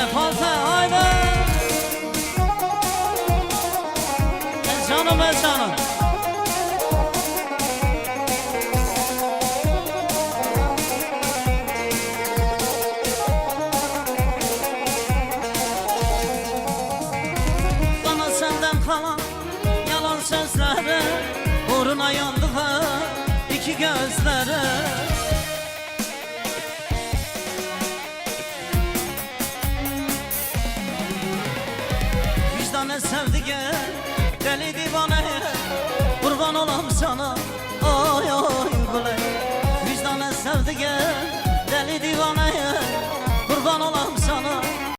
Falte haydi. Canım canım. Bana senden kalan yalan sözleri, uğruna yandı iki gözleri. Vicdanı sevdiğe, deli divaneye kurban olam sana.